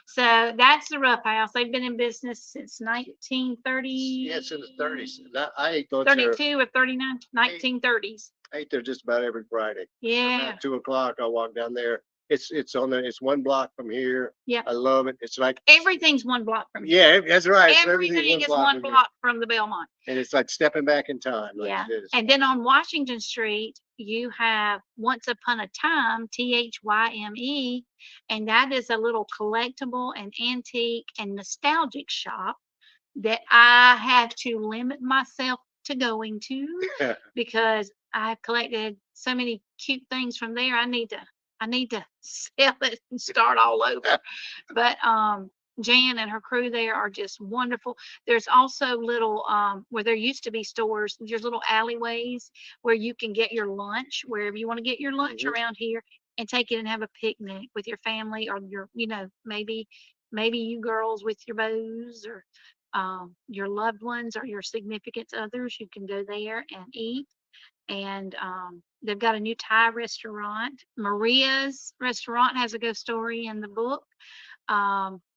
So that's the Rough House. They've been in business since 1930. Yeah, it's in the 30s. I ate those there. 32 or 39, 1930s. I ate there just about every Friday. Yeah. About 2 o'clock, I walk down there. It's it's 1 block from here. Yeah. I love it. It's like everything's 1 block from here. Yeah, that's right. Everything is 1 block from the Belmont. And it's like stepping back in time. Like Yeah. And then on Washington Street, you have Once Upon a Time, THYME, and that is a little collectible and antique and nostalgic shop that I have to limit myself to going to because I've collected so many cute things from there. I need to sell it and start all over. But Jan and her crew there are just wonderful. There's also little where there used to be stores, there's little alleyways where you can get your lunch wherever you want to get your lunch around here and take it and have a picnic with your family or your, maybe you girls with your beaux or your loved ones or your significant others. You can go there and eat. And they've got a new Thai restaurant. Maria's restaurant has a ghost story in the book.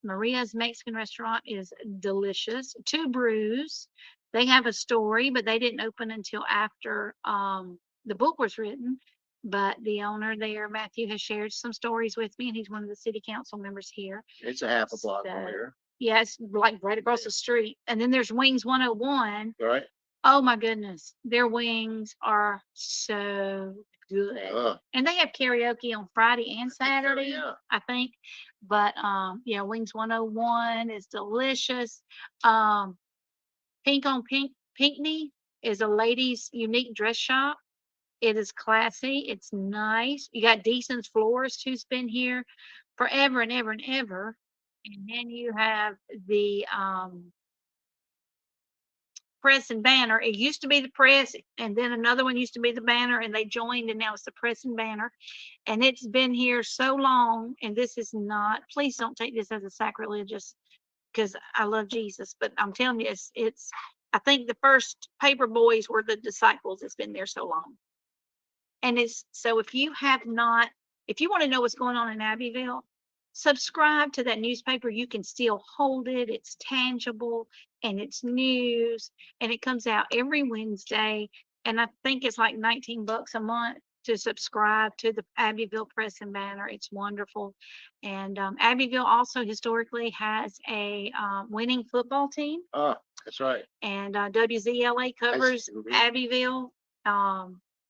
Maria's Mexican restaurant is delicious. Two Brews, they have a story, but they didn't open until after the book was written. But the owner there, Matthew, has shared some stories with me, and he's one of the city council members here. It's a half a block from here. Yeah, it's like right across the street. And then there's Wings 101. Right. Oh my goodness, their wings are so good. And they have karaoke on Friday and Saturday, I think. But yeah, Wings 101 is delicious. Pink on Pinckney is a ladies' unique dress shop. It is classy. It's nice. You got Deason's Florist, who's been here forever and ever and ever. And then you have the Press and Banner. It used to be the Press, and then another one used to be the Banner, and they joined, and now it's the Press and Banner. And it's been here so long, and this is not, please don't take this as a sacrilegious, because I love Jesus, but I'm telling you, it's I think the first paper boys were the disciples. It's been there so long. And it's, so if you want to know what's going on in Abbeville, subscribe to that newspaper. You can still hold it. It's tangible and it's news, and it comes out every Wednesday. And I think it's like $19 a month to subscribe to the Abbeville Press and Banner. It's wonderful. And Abbeville also historically has a winning football team. Oh, that's right. And WZLA covers Abbeville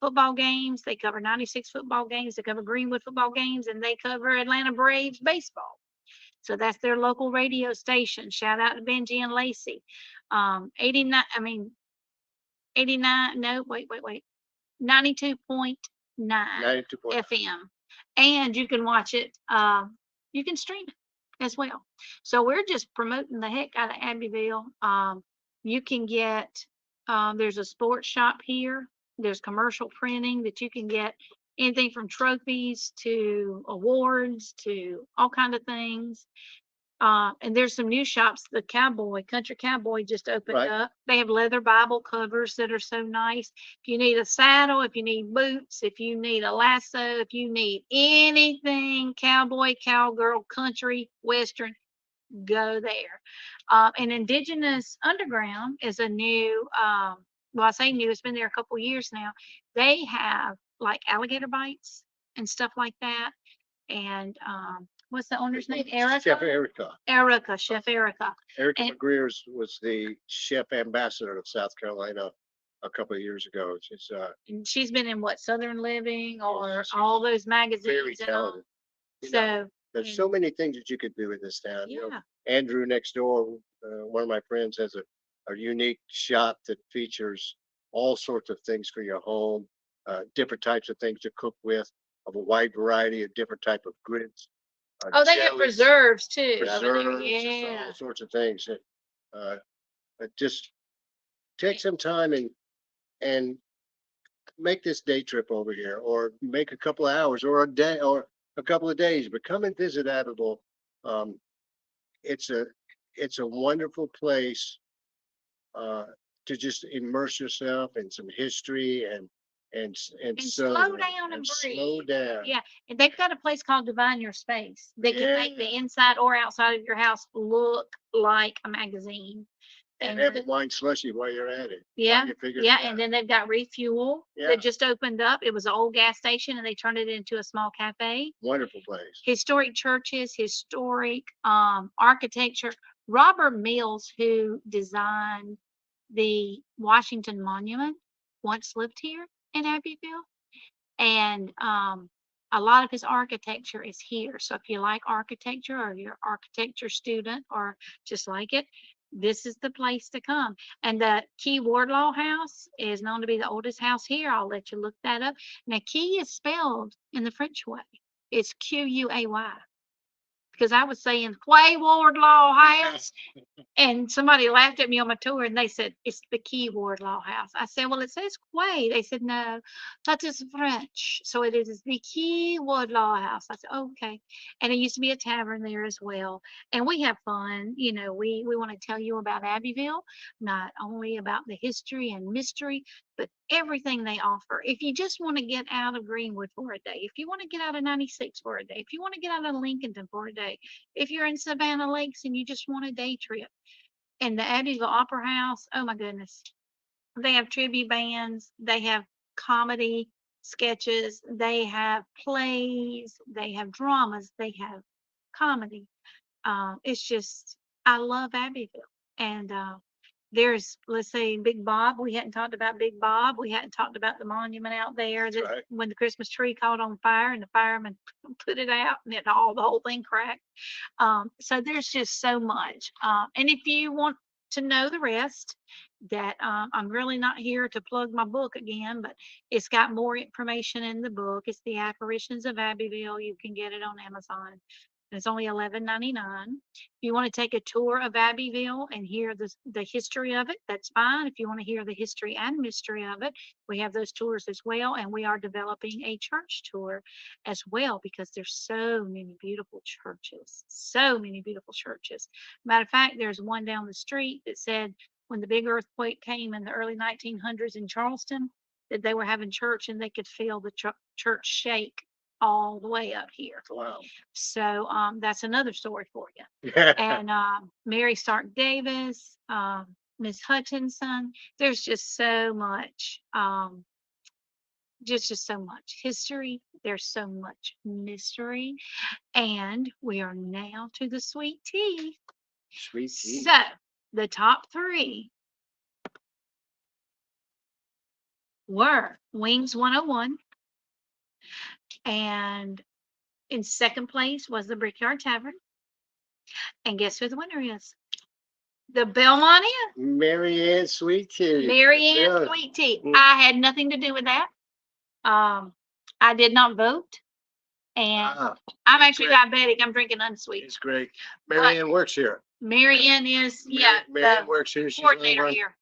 football games. They cover 96 football games. They cover Greenwood football games, and they cover Atlanta Braves baseball. So that's their local radio station. Shout out to Benji and Lacey. 89, no, wait. 92.9 FM. And you can watch it, you can stream it as well. So we're just promoting the heck out of Abbeville. You can get, there's a sports shop here. There's commercial printing that you can get anything from trophies to awards to all kind of things. And there's some new shops. The Country Cowboy just opened up. They have leather Bible covers that are so nice. If you need a saddle, if you need boots, if you need a lasso, if you need anything cowboy, cowgirl, country, western, go there. And Indigenous Underground is a new, well, I say new, it's been there a couple years now. They have like alligator bites and stuff like that. And what's the owner's name? Erica? Chef Erica. Chef Erica. Erica McGreer's was the chef ambassador of South Carolina a couple of years ago. And she's been in what, Southern Living or all those magazines. Very talented. So there's so many things that you could do in this town. Yeah. You know, Andrew next door, one of my friends, has a unique shop that features all sorts of things for your home, different types of things to cook with, of a wide variety of different type of grits. Oh, they have preserves too. Preserves, Yeah. all sorts of things. Just take some time and make this day trip over here, or make a couple of hours, or a day, or a couple of days. But come and visit Abbeville. It's a wonderful place to just immerse yourself in some history and slow down and breathe. Slow down. Yeah, and they've got a place called Divine Your Space. They can make the inside or outside of your house look like a magazine. And have a wine slushy while you're at it. Yeah, and then they've got Refuel that just opened up. It was an old gas station, and they turned it into a small cafe. Wonderful place. Historic churches, historic architecture. Robert Mills, who designed the Washington Monument, once lived here in Abbeville, and a lot of his architecture is here. So if you like architecture, or you're an architecture student, or just like it, this is the place to come. And the Key Wardlaw House is known to be the oldest house here. I'll let you look that up. Now, Key is spelled in the French way. It's Quay, because I was saying Quay Wardlaw House, and somebody laughed at me on my tour, and they said it's the Key Wardlaw House. I said, well, it says Quay. They said, no, that is French, so it is the Key Wardlaw House. I said, okay. And it used to be a tavern there as well, and we have fun. You know, we want to tell you about Abbeville, not only about the history and mystery, but everything they offer. If you just want to get out of Greenwood for a day, if you want to get out of 96 for a day, if you want to get out of Lincolnton for a day, if you're in Savannah Lakes and you just want a day trip, and the Abbeville Opera House, oh my goodness, they have tribute bands, they have comedy sketches, they have plays, they have dramas, they have comedy. It's just, I love Abbeville. And there's, let's say, Big Bob. We hadn't talked about Big Bob. We hadn't talked about the monument out there that when the Christmas tree caught on fire and the firemen put it out, and the whole thing cracked. So there's just so much. And if you want to know the rest, that I'm really not here to plug my book again, but it's got more information in the book. It's The Apparitions of Abbeville. You can get it on Amazon. It's only $11.99. If you want to take a tour of Abbeville and hear the history of it, that's fine. If you want to hear the history and mystery of it, we have those tours as well. And we are developing a church tour as well, because there's so many beautiful churches. So many beautiful churches. Matter of fact, there's one down the street that said when the big earthquake came in the early 1900s in Charleston, that they were having church and they could feel the church shake all the way up here. Wow. So that's another story for you. And Mary Stark Davis, Miss Hutchinson, there's just so much just so much history. There's so much mystery. And we are now to the sweet tea. Sweet tea. So the top three were Wings 101. And in second place was the Brickyard Tavern. And guess who the winner is? The Belmont Inn. Mary Ann Sweet Tea. Mary Ann Yeah. Sweet Tea. Mm. I had nothing to do with that. I did not vote. And Ah, I'm actually great. diabetic. I'm drinking unsweet. It's great. Mary Ann works here. Mary Ann is, yeah, Mary Ann the works here. She's coordinator run here.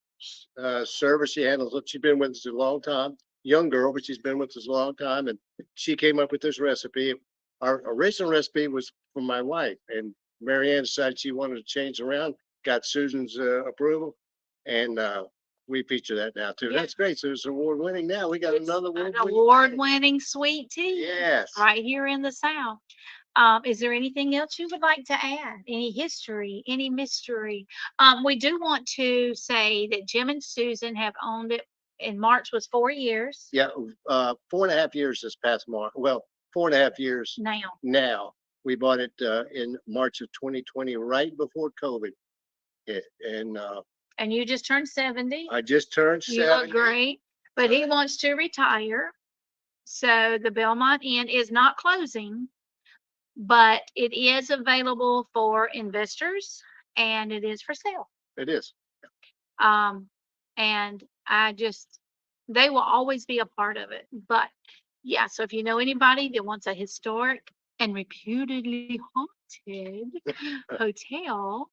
service. She handles it. She's been with us a long time. Young girl, but she's been with us a long time. And she came up with this recipe. Our original recipe was from my wife, and Mary Ann decided she wanted to change around, got Susan's approval, and we feature that now too. Yeah. That's great. So it's award winning now. We got It's another an award-winning award-winning sweet tea. Yes. Right here in the South. Is there anything else you would like to add? Any history, any mystery? We do want to say that Jim and Susan have owned it in March was 4 years Yeah, 4.5 years this past March. Well, 4.5 years now. now. We bought it in March of 2020, right before COVID hit. And And you just turned 70. I just turned You 70. look great, but he wants to retire. So the Belmont Inn is not closing, but it is available for investors and it is for sale. It is. And they will always be a part of it. But yeah, so if you know anybody that wants a historic and reputedly haunted hotel,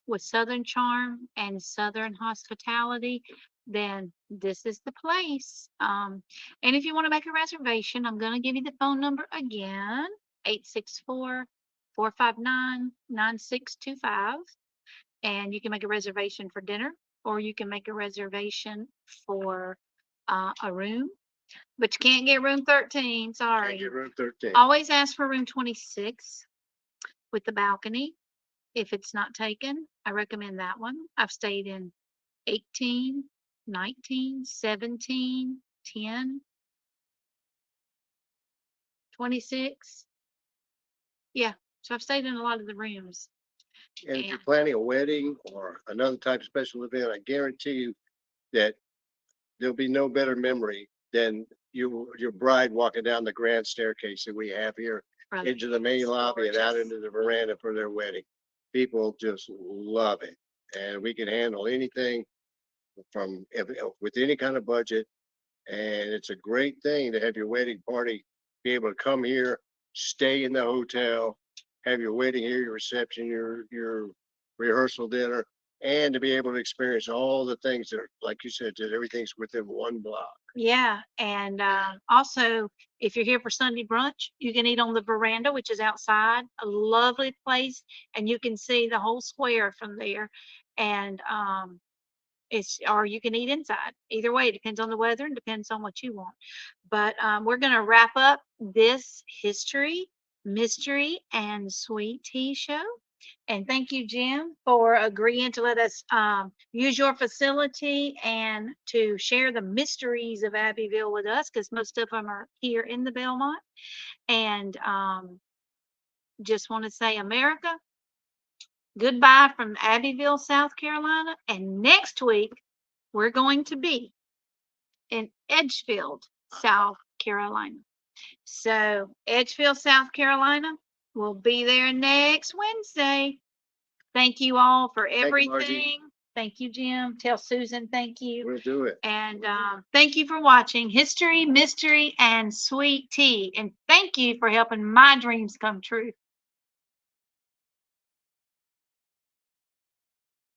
with Southern charm and Southern hospitality, then this is the place. And if you want to make a reservation, I'm going to give you the phone number again, 864-459-9625. And you can make a reservation for dinner, or you can make a reservation for a room, but you can't get room 13. Can't Sorry. get room 13. Always ask for room 26 with the balcony. If it's not taken, I recommend that one. I've stayed in 18, 19, 17, 10, 26. Yeah, so I've stayed in a lot of the rooms. And if you're And planning a wedding or another type of special event, I guarantee you that there'll be no better memory than your bride walking down the grand staircase that we have here brother, into the main it's lobby and out gorgeous. into the veranda for their wedding. People just love it. And we can handle anything from with any kind of budget. And it's a great thing to have your wedding party, be able to come here, stay in the hotel, have your wedding here, your reception, your rehearsal dinner, and to be able to experience all the things that are, like you said, that everything's within one block. Yeah, and also, if you're here for Sunday brunch, you can eat on the veranda, which is outside, a lovely place, and you can see the whole square from there. And or you can eat inside. Either way, it depends on the weather and depends on what you want. But we're going to wrap up this history, mystery, and sweet tea show. And thank you, Jim, for agreeing to let us use your facility and to share the mysteries of Abbeville with us, because most of them are here in the Belmont. And just want to say, America, goodbye from Abbeville, South Carolina. And next week, we're going to be in Edgefield, South Carolina. So Edgefield, South Carolina, we'll be there next Wednesday. Thank you all for you, Margie. everything. Thank you, Jim. Tell Susan thank you. We'll do it. And thank you for watching History, Mystery, and Sweet Tea. And thank you for helping my dreams come true.